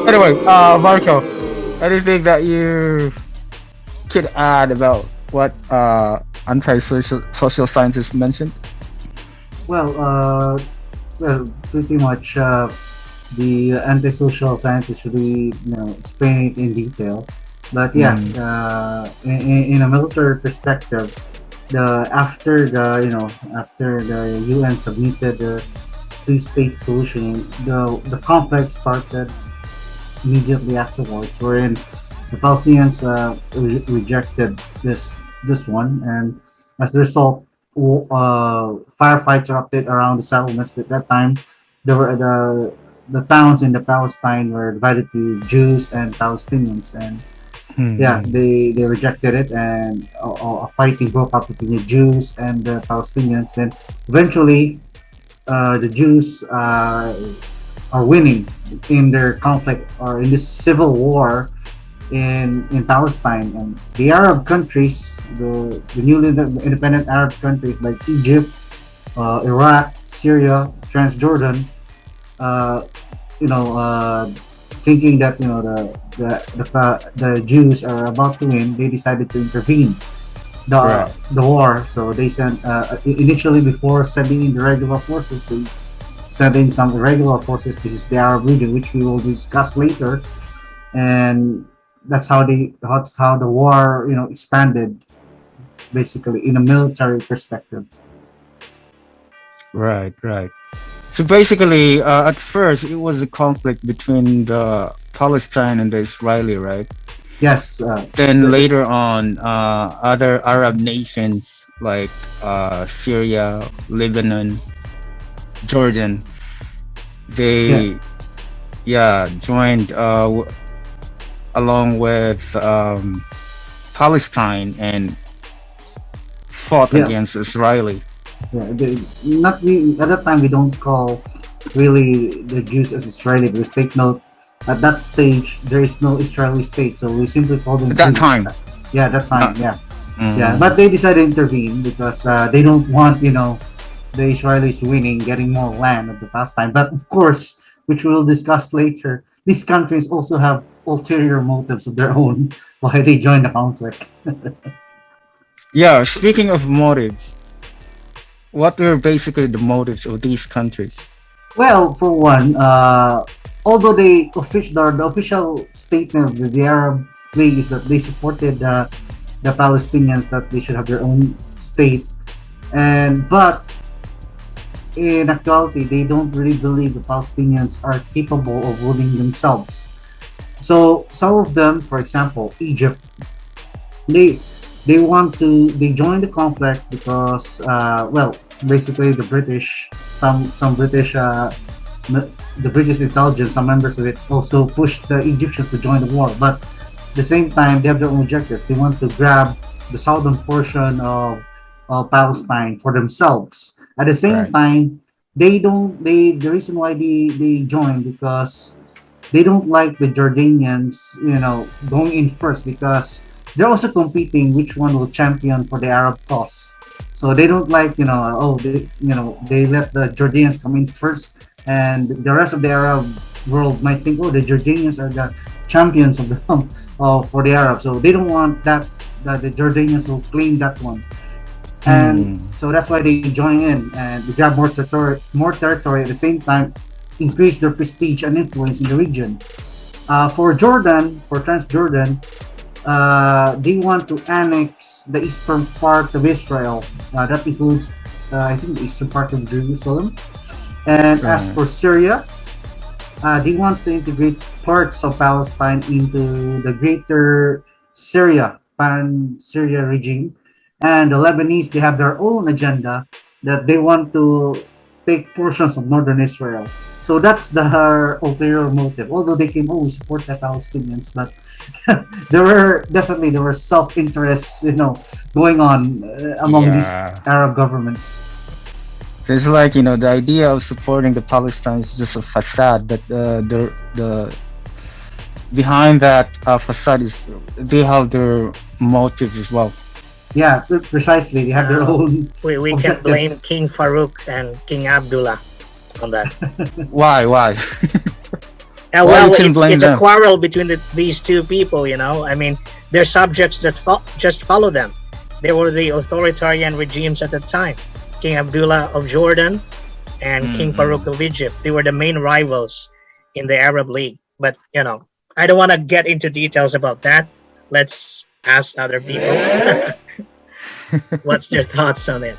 Anyway, Marco, anything that you could add about what anti-social scientists mentioned? Well, pretty much the antisocial scientists really, explain it in detail. But yeah, Mm, in a military perspective, the after the after the UN submitted the two-state solution, the conflict started immediately afterwards, wherein the Palestinians rejected this one, and as a result, firefights erupted around the settlements. But at that time, there were the towns in the Palestine were divided to Jews and Palestinians, and yeah, mm, they rejected it, and a fighting broke out between the Jews and the Palestinians. Then eventually, the Jews are winning in their conflict or in this civil war in Palestine, and the Arab countries, the newly independent Arab countries like Egypt, Iraq, Syria, Transjordan, uh, you know, thinking that the Jews are about to win, they decided to intervene right. the war. So they sent initially before sending in the regular forces, they sent in some irregular forces. This is the Arab region, which we will discuss later, and that's how the war expanded basically in a military perspective. Right, right. So basically, at first, it was a conflict between the Palestine and the Israeli, right? Yes, Then the, later on, other Arab nations like Syria, Lebanon, Jordan, yeah, they joined along with Palestine and fought yeah, against Israeli. yeah. Not we at that time we don't call really the Jews as Israeli, because take note, at that stage there is no Israeli state, so we simply call them At that Jews. time, Yeah, that time, not. yeah, yeah. Mm, But they decided to intervene because they don't want the Israelis winning, getting more land at the past time. But of course, which we'll discuss later, these countries also have ulterior motives of their own why they joined the conflict. yeah, speaking of motives, what were basically the motives of these countries? Well, for one, although the official statement of the Arab League is that they supported the Palestinians, that they should have their own state, and but in actuality, they don't really believe the Palestinians are capable of ruling themselves. So some of them, for example, Egypt, they they join the conflict because well, basically the British, some British the British intelligence, some members of it also pushed the Egyptians to join the war. But at the same time, they have their own objective. They want to grab the southern portion of Palestine for themselves. At the same Right. time, they don't. The reason why they join, because they don't like the Jordanians, going in first, because they're also competing which one will champion for the Arab cause. So they don't like, they let the Jordanians come in first, and the rest of the Arab world might think, oh, the Jordanians are the champions of the for the Arabs. So they don't want that the Jordanians will claim that one, and Hmm. so that's why they join in and they grab more territory at the same time, increase their prestige and influence in the region. For Jordan, for Transjordan, they want to annex the eastern part of Israel. That includes, I think, the eastern part of Jerusalem. And as Right. for Syria, they want to integrate parts of Palestine into the greater Syria, pan Syria regime. And the Lebanese, they have their own agenda that they want to take portions of northern Israel. So that's the ulterior motive. Although they can always support the Palestinians, but there were self interests, going on among these Yeah. Arab governments. So it's like, the idea of supporting the Palestine is just a facade, but the behind that facade is they have their motives as well. Yeah, precisely. They have their Uh, own we can blame objectives. King Farouk and King Abdullah on that. Why? Why? Well, you Well, can blame it's a them. quarrel between these two people. You know, I mean, they're subjects that just follow them. They were the authoritarian regimes at the time. King Abdullah of Jordan and King Farouk of Egypt. They were the main rivals in the Arab League. But you know, I don't want to get into details about that. Let's ask other people what's their thoughts on it.